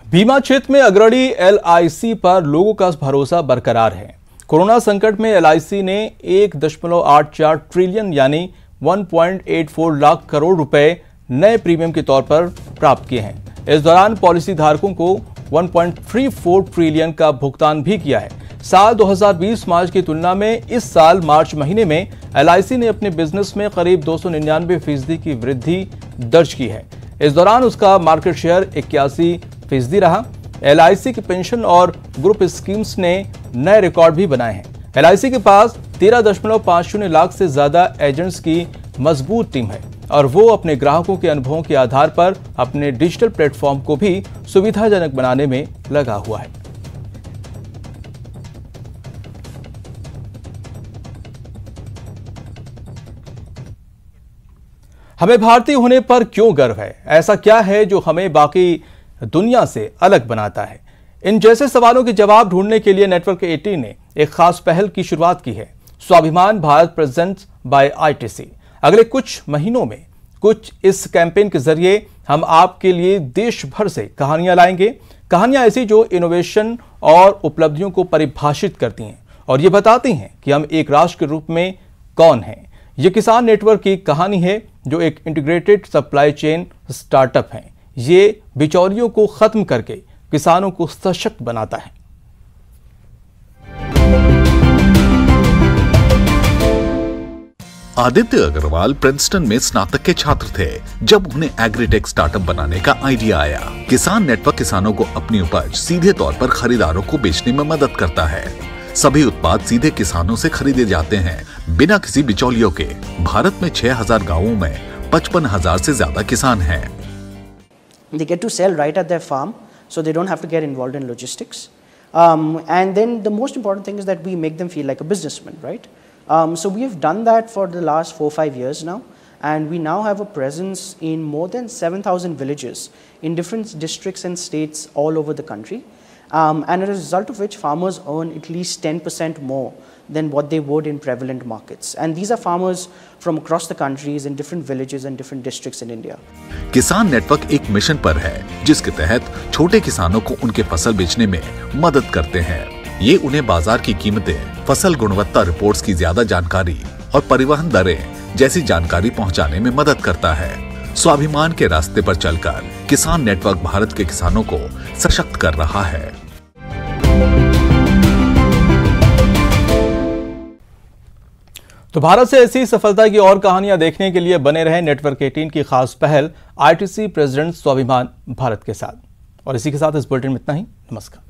बीमा क्षेत्र में अग्रणी एलआईसी पर लोगों का भरोसा बरकरार है। कोरोना संकट में एलआईसी ने 1.84 ट्रिलियन यानी 1.84 लाख करोड़ रुपए नए प्रीमियम के तौर पर प्राप्त किए हैं। इस दौरान पॉलिसी धारकों को 1.34 ट्रिलियन का भुगतान भी किया है। साल 2020 मार्च की तुलना में इस साल मार्च महीने में एलआईसी ने अपने बिजनेस में करीब 299% की वृद्धि दर्ज की है। इस दौरान उसका मार्केट शेयर 81% रहा। एलआईसी की पेंशन और ग्रुप स्कीम्स ने नए रिकॉर्ड भी बनाए हैं। एलआईसी के पास 13.50 लाख से ज्यादा एजेंट्स की मजबूत टीम है और वो अपने ग्राहकों के अनुभवों के आधार पर अपने डिजिटल प्लेटफॉर्म को भी सुविधाजनक बनाने में लगा हुआ है। हमें भारतीय होने पर क्यों गर्व है? ऐसा क्या है जो हमें बाकी दुनिया से अलग बनाता है? इन जैसे सवालों के जवाब ढूंढने के लिए नेटवर्क 18 ने एक खास पहल की शुरुआत की है। स्वाभिमान भारत प्रेजेंट्स बाय आईटीसी। अगले कुछ महीनों में इस कैंपेन के जरिए हम आपके लिए देश भर से कहानियां लाएंगे। कहानियां ऐसी जो इनोवेशन और उपलब्धियों को परिभाषित करती हैं और ये बताती हैं कि हम एक राष्ट्र के रूप में कौन हैं। ये किसान नेटवर्क की कहानी है जो एक इंटीग्रेटेड सप्लाई चेन स्टार्टअप है। ये बिचौलियों को खत्म करके किसानों को सशक्त बनाता है। आदित्य अग्रवाल प्रिंसटन में स्नातक के छात्र थे जब उन्हें एग्रीटेक स्टार्टअप बनाने का आइडिया आया। किसान नेटवर्क किसानों को अपनी उपज सीधे तौर पर खरीदारों को बेचने में मदद करता है। सभी उत्पाद सीधे किसानों से खरीदे जाते हैं बिना किसी बिचौलियों के। भारत में 6000 गांवों में 55,000 से ज्यादा किसान हैं। They get to sell right at their farm, so they don't have to get involved in logistics. And then the most important thing is that we make them feel like a businessman, right? So we have done that for the last 4-5 years now, and we now have a presence in more than 7,000 villages in different districts and states all over the country. And as a result of which farmers earn at least 10% more than what they would in prevalent markets. And these are farmers from across the countries in different villages and different districts in India. किसान network एक mission पर है जिसके तहत छोटे किसानों को उनके फसल बेचने में मदद करते हैं। ये उन्हें बाजार की कीमतें, फसल गुणवत्ता रिपोर्ट्स की ज्यादा जानकारी और परिवहन दरें जैसी जानकारी पहुंचाने में मदद करता है। स्वाभिमान के रास्ते पर चलकर किसान नेटवर्क भारत के किसानों को सशक्त कर रहा है। तो भारत से ऐसी सफलता की और कहानियां देखने के लिए बने रहे नेटवर्क 18 की खास पहल आईटीसी प्रेसिडेंट स्वाभिमान भारत के साथ। और इसी के साथ इस बुलेटिन में इतना ही। नमस्कार।